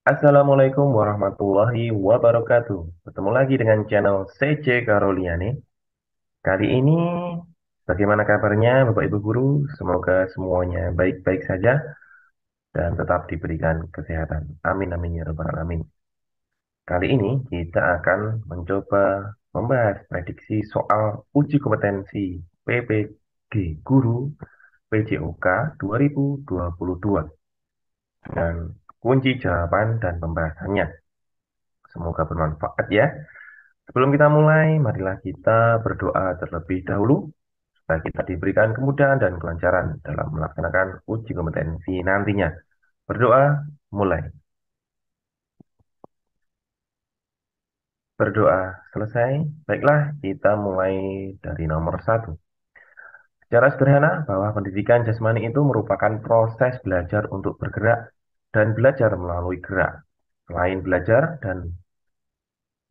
Assalamualaikum warahmatullahi wabarakatuh. Bertemu lagi dengan channel CC Karoliani. Kali ini, bagaimana kabarnya Bapak Ibu Guru? Semoga semuanya baik-baik saja dan tetap diberikan kesehatan. Amin, amin, ya rabbal alamin. Kali ini kita akan mencoba membahas prediksi soal uji kompetensi PPG Guru PJOK 2022 dan kunci jawaban dan pembahasannya. Semoga bermanfaat ya. Sebelum kita mulai, marilah kita berdoa terlebih dahulu supaya kita diberikan kemudahan dan kelancaran dalam melaksanakan uji kompetensi nantinya. Berdoa, mulai. Berdoa selesai. Baiklah, kita mulai dari nomor satu. Secara sederhana, bahwa pendidikan jasmani itu merupakan proses belajar untuk bergerak dan belajar melalui gerak. Selain belajar dan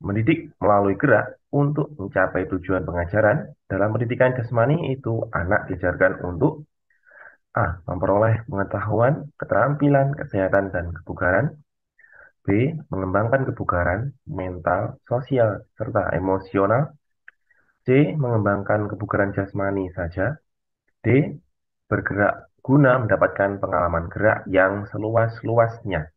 mendidik melalui gerak untuk mencapai tujuan pengajaran, dalam pendidikan jasmani itu anak diajarkan untuk A. Memperoleh pengetahuan, keterampilan, kesehatan, dan kebugaran. B. Mengembangkan kebugaran, mental, sosial, serta emosional. C. Mengembangkan kebugaran jasmani saja. D. Bergerak guna mendapatkan pengalaman gerak yang seluas-luasnya.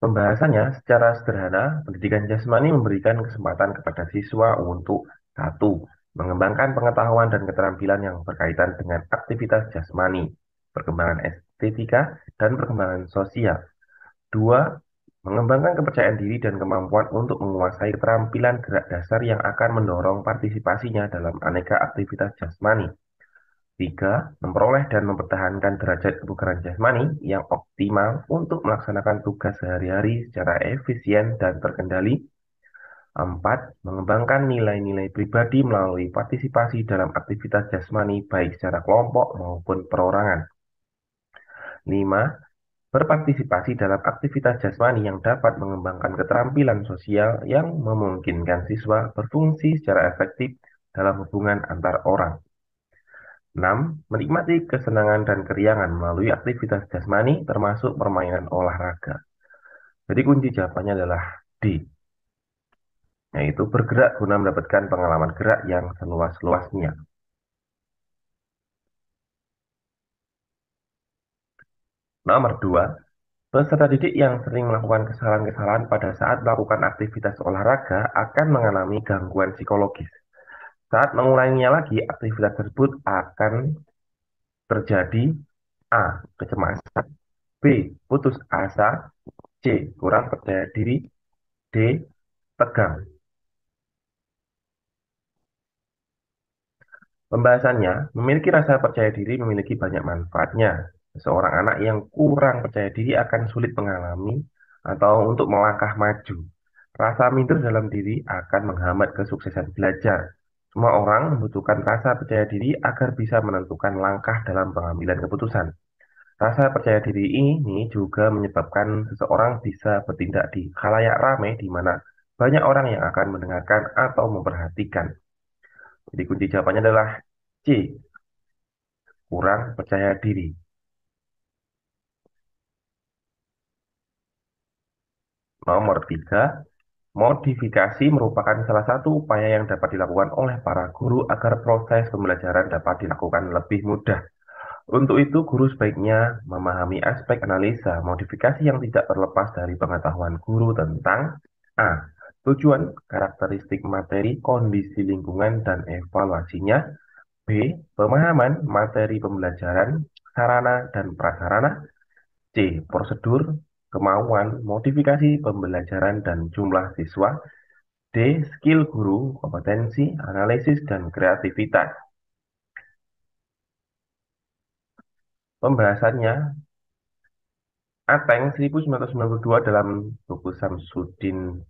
Pembahasannya secara sederhana, pendidikan jasmani memberikan kesempatan kepada siswa untuk satu, mengembangkan pengetahuan dan keterampilan yang berkaitan dengan aktivitas jasmani, perkembangan estetika, dan perkembangan sosial. Dua, mengembangkan kepercayaan diri dan kemampuan untuk menguasai keterampilan gerak dasar yang akan mendorong partisipasinya dalam aneka aktivitas jasmani. Tiga, memperoleh dan mempertahankan derajat kebugaran jasmani yang optimal untuk melaksanakan tugas sehari-hari secara efisien dan terkendali. Empat, mengembangkan nilai-nilai pribadi melalui partisipasi dalam aktivitas jasmani baik secara kelompok maupun perorangan. Lima, berpartisipasi dalam aktivitas jasmani yang dapat mengembangkan keterampilan sosial yang memungkinkan siswa berfungsi secara efektif dalam hubungan antar orang. 6. Menikmati kesenangan dan keriangan melalui aktivitas jasmani termasuk permainan olahraga. Jadi kunci jawabannya adalah D, yaitu bergerak guna mendapatkan pengalaman gerak yang seluas-luasnya. Nomor 2, peserta didik yang sering melakukan kesalahan-kesalahan pada saat melakukan aktivitas olahraga akan mengalami gangguan psikologis. Saat mengulanginya lagi, aktivitas tersebut akan terjadi A. Kecemasan, B. Putus asa, C. Kurang percaya diri, D. Tegang. Pembahasannya, memiliki rasa percaya diri memiliki banyak manfaatnya. Seorang anak yang kurang percaya diri akan sulit mengalami atau untuk melangkah maju. Rasa minder dalam diri akan menghambat kesuksesan belajar. Semua orang membutuhkan rasa percaya diri agar bisa menentukan langkah dalam pengambilan keputusan. Rasa percaya diri ini juga menyebabkan seseorang bisa bertindak di khalayak ramai di mana banyak orang yang akan mendengarkan atau memperhatikan. Jadi kunci jawabannya adalah C, kurang percaya diri. Nomor 3, modifikasi merupakan salah satu upaya yang dapat dilakukan oleh para guru agar proses pembelajaran dapat dilakukan lebih mudah. Untuk itu, guru sebaiknya memahami aspek analisa modifikasi yang tidak terlepas dari pengetahuan guru tentang A. Tujuan, karakteristik materi, kondisi lingkungan, dan evaluasinya. B. Pemahaman materi pembelajaran, sarana, dan prasarana. C. Prosedur, kemauan, modifikasi pembelajaran, dan jumlah siswa. D. Skill guru, kompetensi, analisis, dan kreativitas. Pembahasannya, Ateng 1992 dalam buku Samsudin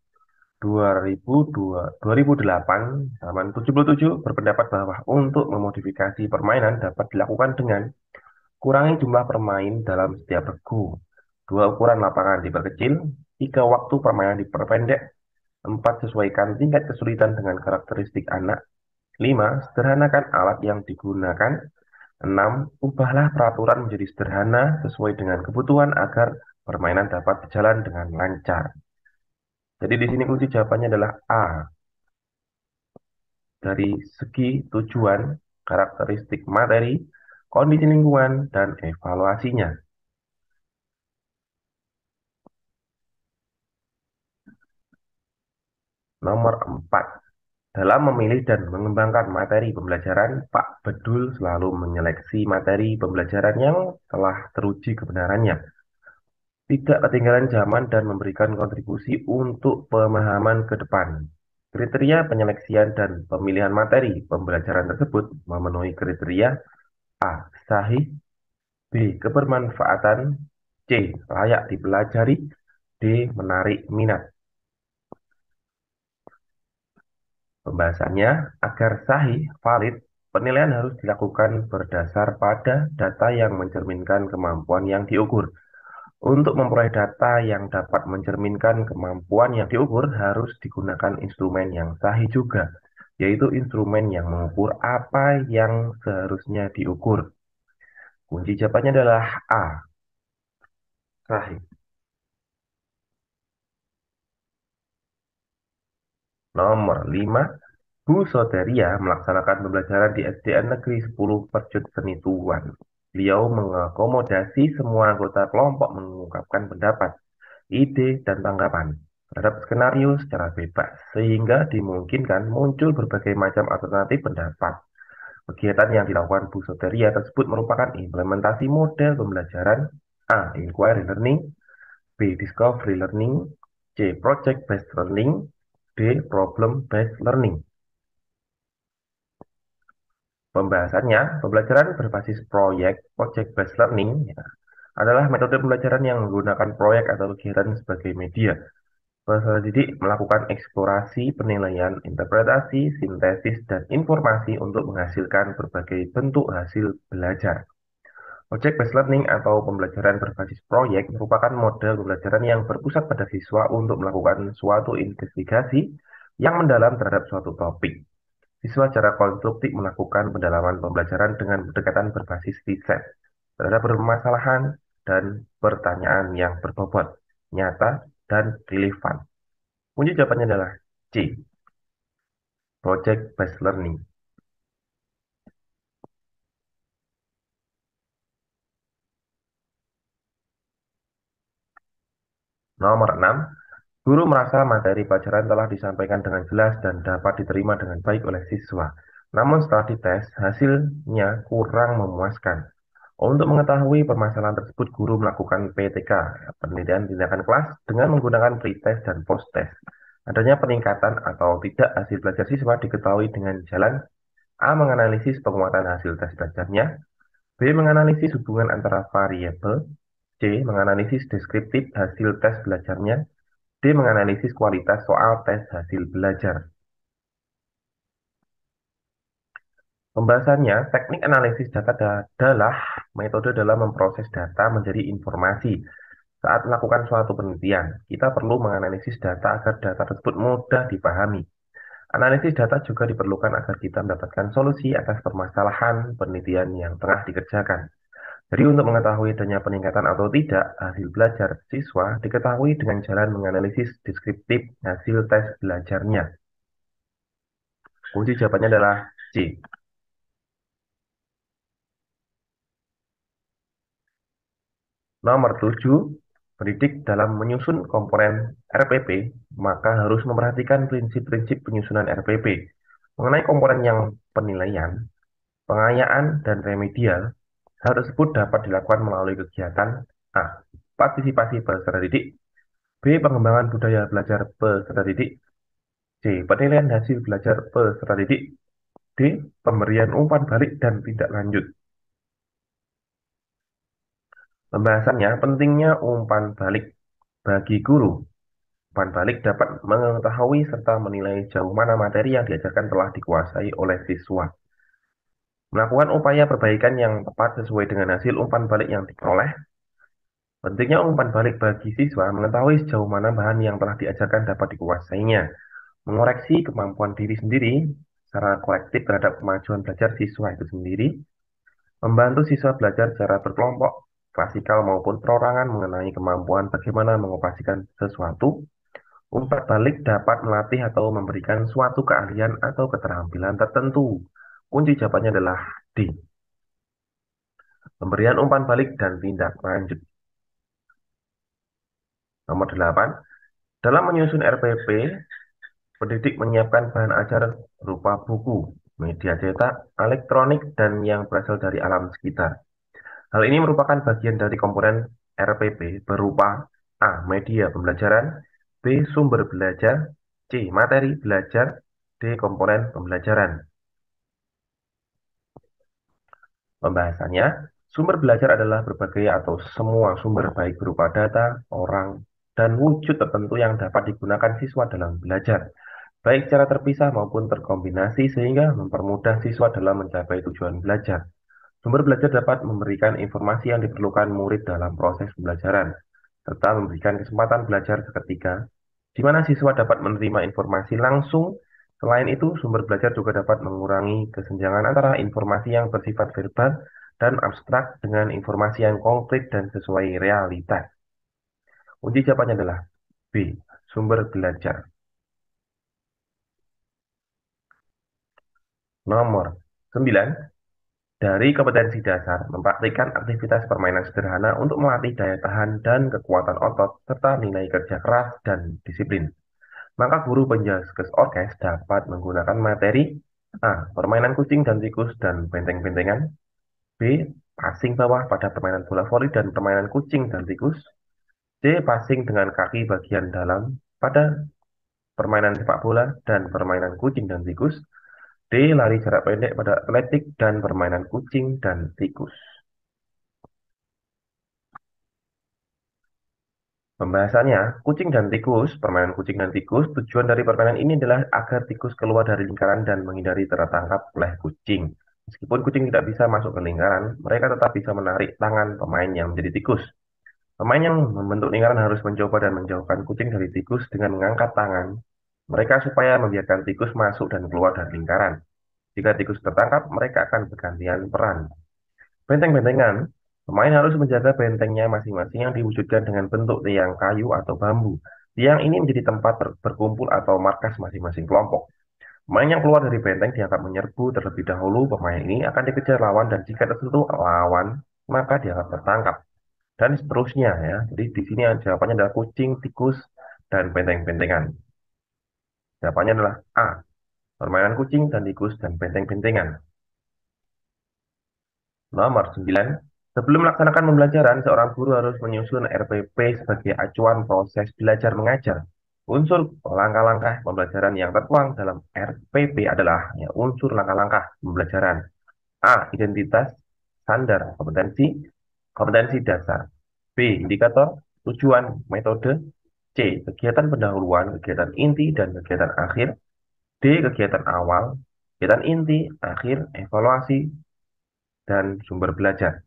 2008 halaman 77 berpendapat bahwa untuk memodifikasi permainan dapat dilakukan dengan kurangi jumlah permain dalam setiap regu, dua ukuran lapangan diperkecil, tiga waktu permainan diperpendek, empat sesuaikan tingkat kesulitan dengan karakteristik anak, lima sederhanakan alat yang digunakan, 6. Ubahlah peraturan menjadi sederhana sesuai dengan kebutuhan agar permainan dapat berjalan dengan lancar. Jadi di sini kunci jawabannya adalah A. Dari segi tujuan, karakteristik materi, kondisi lingkungan, dan evaluasinya. Nomor 4. Dalam memilih dan mengembangkan materi pembelajaran, Pak Bedul selalu menyeleksi materi pembelajaran yang telah teruji kebenarannya, tidak ketinggalan zaman dan memberikan kontribusi untuk pemahaman ke depan. Kriteria penyeleksian dan pemilihan materi pembelajaran tersebut memenuhi kriteria A. Sahih, B. Kebermanfaatan, C. Layak dipelajari, D. Menarik minat. Pembahasannya, agar sahih, valid, penilaian harus dilakukan berdasar pada data yang mencerminkan kemampuan yang diukur. Untuk memperoleh data yang dapat mencerminkan kemampuan yang diukur, harus digunakan instrumen yang sahih juga, yaitu instrumen yang mengukur apa yang seharusnya diukur. Kunci jawabannya adalah A. Sahih. Nomor 5. Bu Soteria melaksanakan pembelajaran di SDN Negeri 10 Percut Seni Tuan. Beliau mengakomodasi semua anggota kelompok mengungkapkan pendapat, ide, dan tanggapan terhadap skenario secara bebas, sehingga dimungkinkan muncul berbagai macam alternatif pendapat. Kegiatan yang dilakukan Bu Soteria tersebut merupakan implementasi model pembelajaran A. Inquiry Learning, B. Discovery Learning, C. Project-Based Learning, D. Problem-Based Learning. Pembahasannya, pembelajaran berbasis proyek, project-based learning, ya, adalah metode pembelajaran yang menggunakan proyek atau kegiatan sebagai media. Peserta didik melakukan eksplorasi, penilaian, interpretasi, sintesis, dan informasi untuk menghasilkan berbagai bentuk hasil belajar. Object-based learning atau pembelajaran berbasis proyek merupakan model pembelajaran yang berpusat pada siswa untuk melakukan suatu investigasi yang mendalam terhadap suatu topik. Siswa secara konstruktif melakukan pendalaman pembelajaran dengan pendekatan berbasis riset terhadap permasalahan dan pertanyaan yang berbobot, nyata, dan relevan. Kunci jawabannya adalah C. Project-based learning. Nomor 6. Guru merasa materi pelajaran telah disampaikan dengan jelas dan dapat diterima dengan baik oleh siswa. Namun setelah dites, hasilnya kurang memuaskan. Untuk mengetahui permasalahan tersebut, guru melakukan PTK, penelitian tindakan kelas, dengan menggunakan pretest dan post-test. Adanya peningkatan atau tidak hasil belajar siswa diketahui dengan jalan A. Menganalisis penguatan hasil tes belajarnya, B. Menganalisis hubungan antara variabel, C. Menganalisis deskriptif hasil tes belajarnya, D. Menganalisis kualitas soal tes hasil belajar. Pembahasannya, teknik analisis data adalah metode dalam memproses data menjadi informasi. Saat melakukan suatu penelitian, kita perlu menganalisis data agar data tersebut mudah dipahami. Analisis data juga diperlukan agar kita mendapatkan solusi atas permasalahan penelitian yang tengah dikerjakan. Jadi untuk mengetahui adanya peningkatan atau tidak hasil belajar siswa diketahui dengan jalan menganalisis deskriptif hasil tes belajarnya. Kunci jawabannya adalah C. Nomor 7, pendidik dalam menyusun komponen RPP, maka harus memperhatikan prinsip-prinsip penyusunan RPP. Mengenai komponen yang penilaian, pengayaan, dan remedial, hal tersebut dapat dilakukan melalui kegiatan A. Partisipasi peserta didik, B. Pengembangan budaya belajar peserta didik, C. Penilaian hasil belajar peserta didik, D. Pemberian umpan balik dan tindak lanjut. Pembahasannya, pentingnya umpan balik bagi guru. Umpan balik dapat mengetahui serta menilai jauh mana materi yang diajarkan telah dikuasai oleh siswa. Melakukan upaya perbaikan yang tepat sesuai dengan hasil umpan balik yang diperoleh. Pentingnya umpan balik bagi siswa mengetahui sejauh mana bahan yang telah diajarkan dapat dikuasainya. Mengoreksi kemampuan diri sendiri secara kolektif terhadap kemajuan belajar siswa itu sendiri. Membantu siswa belajar secara berkelompok, klasikal maupun perorangan mengenai kemampuan bagaimana mengoperasikan sesuatu. Umpat balik dapat melatih atau memberikan suatu keahlian atau keterampilan tertentu. Kunci jawabannya adalah D. Pemberian umpan balik dan tindak lanjut. Nomor 8. Dalam menyusun RPP, pendidik menyiapkan bahan ajar berupa buku, media cetak, elektronik, dan yang berasal dari alam sekitar. Hal ini merupakan bagian dari komponen RPP berupa A. Media pembelajaran, B. Sumber belajar, C. Materi belajar, D. Komponen pembelajaran. Pembahasannya, sumber belajar adalah berbagai atau semua sumber baik berupa data, orang, dan wujud tertentu yang dapat digunakan siswa dalam belajar, baik secara terpisah maupun terkombinasi sehingga mempermudah siswa dalam mencapai tujuan belajar. Sumber belajar dapat memberikan informasi yang diperlukan murid dalam proses pembelajaran, serta memberikan kesempatan belajar seketika, di mana siswa dapat menerima informasi langsung. Selain itu, sumber belajar juga dapat mengurangi kesenjangan antara informasi yang bersifat verbal dan abstrak dengan informasi yang konkret dan sesuai realitas. Kunci jawabannya adalah B. Sumber belajar. Nomor 9. Dari kompetensi dasar, mempraktikkan aktivitas permainan sederhana untuk melatih daya tahan dan kekuatan otot, serta nilai kerja keras dan disiplin. Maka guru penjaskes orkes dapat menggunakan materi A. Permainan kucing dan tikus dan benteng-bentengan, B. Passing bawah pada permainan bola voli dan permainan kucing dan tikus, C. Passing dengan kaki bagian dalam pada permainan sepak bola dan permainan kucing dan tikus, D. Lari jarak pendek pada atletik dan permainan kucing dan tikus. Pembahasannya, kucing dan tikus, permainan kucing dan tikus, tujuan dari permainan ini adalah agar tikus keluar dari lingkaran dan menghindari tertangkap oleh kucing. Meskipun kucing tidak bisa masuk ke lingkaran, mereka tetap bisa menarik tangan pemain yang menjadi tikus. Pemain yang membentuk lingkaran harus mencoba dan menjauhkan kucing dari tikus dengan mengangkat tangan mereka supaya membiarkan tikus masuk dan keluar dari lingkaran. Jika tikus tertangkap, mereka akan bergantian peran. Benteng-bentengan, pemain harus menjaga bentengnya masing-masing yang diwujudkan dengan bentuk tiang kayu atau bambu. Tiang ini menjadi tempat berkumpul atau markas masing-masing kelompok. Pemain yang keluar dari benteng dianggap menyerbu terlebih dahulu. Pemain ini akan dikejar lawan dan jika tersentuh lawan, maka dianggap tertangkap. Dan seterusnya ya. Jadi di sini jawabannya adalah kucing, tikus, dan benteng-bentengan. Jawabannya adalah A. Permainan kucing dan tikus dan benteng-bentengan. Nomor 9. Sebelum melaksanakan pembelajaran, seorang guru harus menyusun RPP sebagai acuan proses belajar mengajar. Unsur langkah-langkah pembelajaran yang tertuang dalam RPP adalah ya, unsur langkah-langkah pembelajaran. A. Identitas, standar, kompetensi, kompetensi dasar. B. Indikator, tujuan, metode. C. Kegiatan pendahuluan, kegiatan inti, dan kegiatan akhir. D. Kegiatan awal, kegiatan inti, akhir, evaluasi, dan sumber belajar.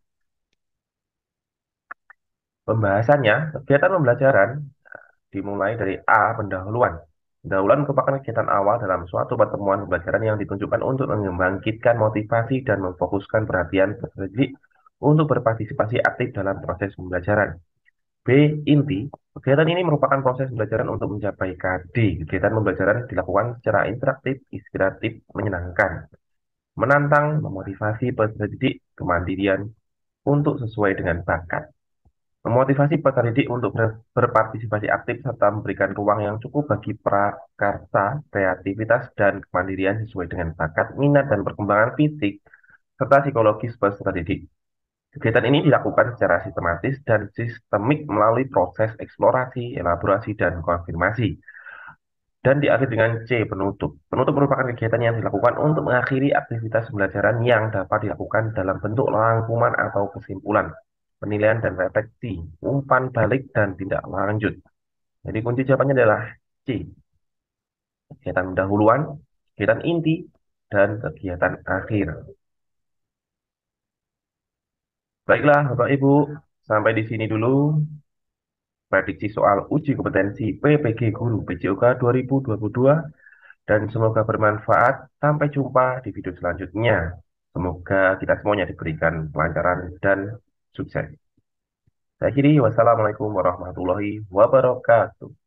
Pembahasannya, kegiatan pembelajaran dimulai dari A. Pendahuluan. Pendahuluan merupakan kegiatan awal dalam suatu pertemuan pembelajaran yang ditunjukkan untuk membangkitkan motivasi dan memfokuskan perhatian peserta didik untuk berpartisipasi aktif dalam proses pembelajaran. B. Inti. Kegiatan ini merupakan proses pembelajaran untuk mencapai KD. Kegiatan pembelajaran dilakukan secara interaktif, inspiratif, menyenangkan, menantang, memotivasi peserta didik, kemandirian untuk sesuai dengan bakat. Memotivasi peserta didik untuk berpartisipasi aktif serta memberikan ruang yang cukup bagi prakarsa, kreativitas, dan kemandirian sesuai dengan bakat, minat, dan perkembangan fisik serta psikologis peserta didik. Kegiatan ini dilakukan secara sistematis dan sistemik melalui proses eksplorasi, elaborasi, dan konfirmasi. Dan diakhiri dengan C, penutup. Penutup merupakan kegiatan yang dilakukan untuk mengakhiri aktivitas pembelajaran yang dapat dilakukan dalam bentuk rangkuman atau kesimpulan, penilaian dan refleksi, umpan balik, dan tindak lanjut. Jadi kunci jawabannya adalah C, kegiatan pendahuluan, kegiatan inti, dan kegiatan akhir. Baiklah, Bapak Ibu, sampai di sini dulu prediksi soal uji kompetensi PPG Guru PJOK 2022 dan semoga bermanfaat. Sampai jumpa di video selanjutnya. Semoga kita semuanya diberikan kelancaran dan sukses. Saya akhiri, wassalamualaikum warahmatullahi wabarakatuh.